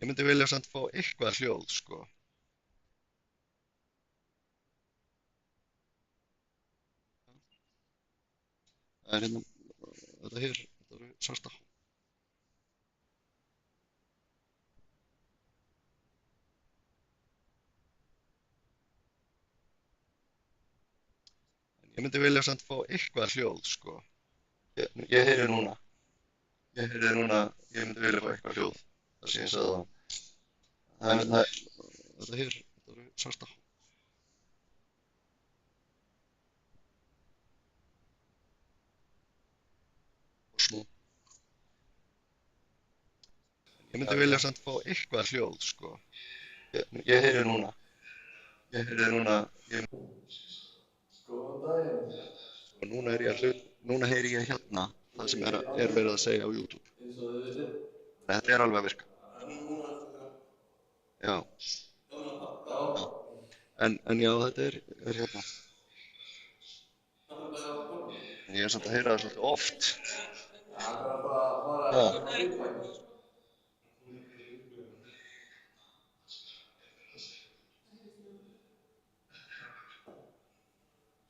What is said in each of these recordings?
Ég myndi vilja samt fá eitthvað hljóð, sko. Það er hérna, þetta hér, þetta eru svarta. Ég myndi vilja samt fá eitthvað hljóð, sko. Ég heyri núna. Ég heyri núna, ég myndi vilja fá eitthvað hljóð. Það sem ég sagði það. Þetta hér, þetta eru svarta. Og smá. Ég myndi vilja samt fá eitthvað hljóð, sko. Ég heyri núna. Ég heyri núna, Góðan daginn. og núna heyri ég hérna það sem er verið að segja á YouTube. Eins og þið vitið. Þetta er alveg að virka. Núna ertu þegar. Já, Já. en já, þetta er hérna. Það er bara að koma. Ég er samt að heyra það svolítið oft. Það er bara að fara Já. að feedback.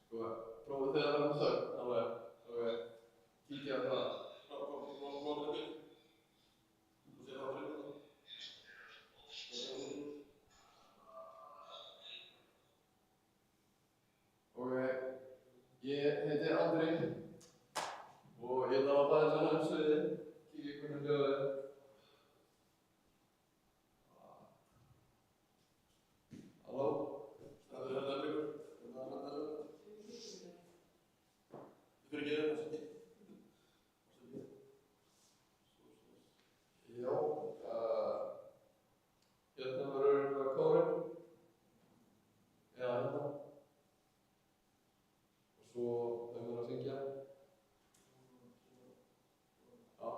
Sko, prófið þið að vera með þögn, alveg. Ok, kíkja á það. Prófa þetta byrj. Þú sér það fyrir þetta. Ok, ég heiti Andri og ég ætla að láta þess að hann sviði. Kíkja hvernig hljóðið er. Halló? Stendur hérna ykkur? Þið fyrir ekki þetta? Já, hérna verður eitthvað kórinn. Eða hérna. Og svo þeim er að syngja. Já.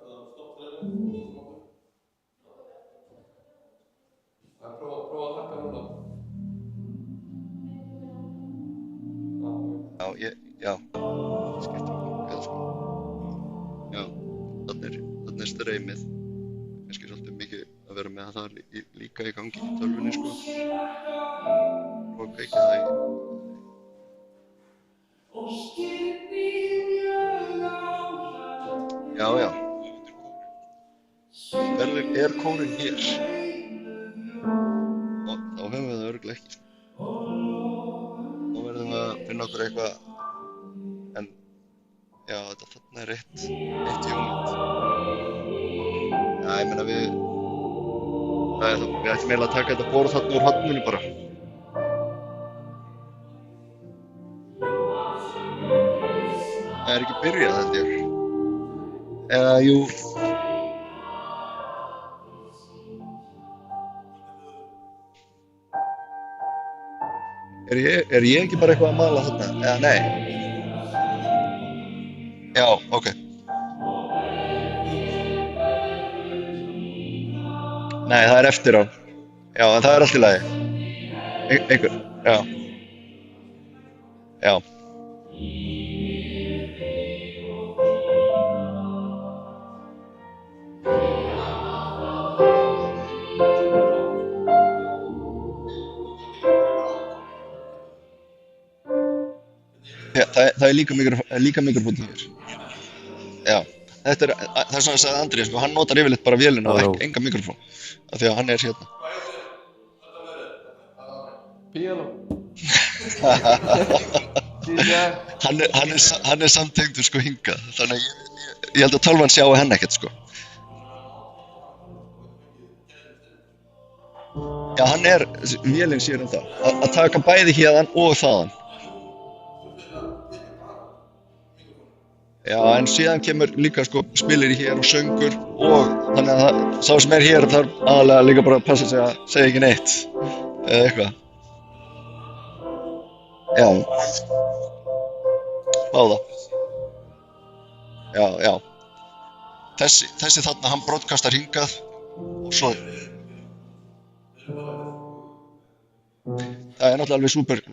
Það stopp þreinu og svo smáttur. Prófa að hækka núna. Já, skiptir hvað, sko. Já, þarna er streymið. Kannski svolítið mikið að vera með það líka í gangi í tölvunni, sko. Og kveikja það í. Já. Er kórinn hér? Og þá höfum við það örugglega ekki, sko. Þá verðum við að finna okkur eitthvað. En já, þarna er eitt unit. Já, ég meina við ættum eiginlega að taka þetta borð þarna úr horninu bara. Það er ekki byrjað, held ég. Eða, jú. Er ég ekki bara eitthvað að mala þarna? Eða, nei. Já, ok. Nei, það er eftir á. Já, en það er allt í lagi. Einhver, já. Já. Já, það er líka mikrofón hér. Já, það er svona að sagði Andri, sko, hann notar yfirleitt bara vélina og enga mikrofón. Af því að hann er hérna. Hvað heitir þetta verið? Piano. Hann er samtengdur, sko, hingað. Þannig að ég held að tölvan sjái hann ekkert, sko. Já, vélinn sér það. Að taka bæði hérðan og þaðan. Já, en síðan kemur líka, sko, spilir í hér og söngur og þannig að sá sem er hér þarf aðalega líka bara að passa sig að segja ekki neitt eða eitthvað. Já. Báða. Já. Þessi þarna, hann broadcastar hingað og svo. Það er náttúrulega alveg súper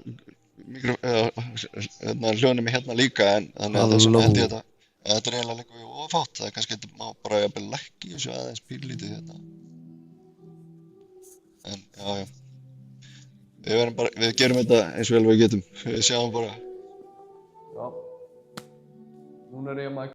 hljóðnemi hérna líka en þannig að það sem held ég þetta Þetta er eiginlega líka við ofátt, það er kannski þetta má bara jafnvel lækki þessu aðeins pínlítið hérna. En já. Við gerum þetta eins vel og við getum. Við sjáum bara. Já. Núna er ég að mæta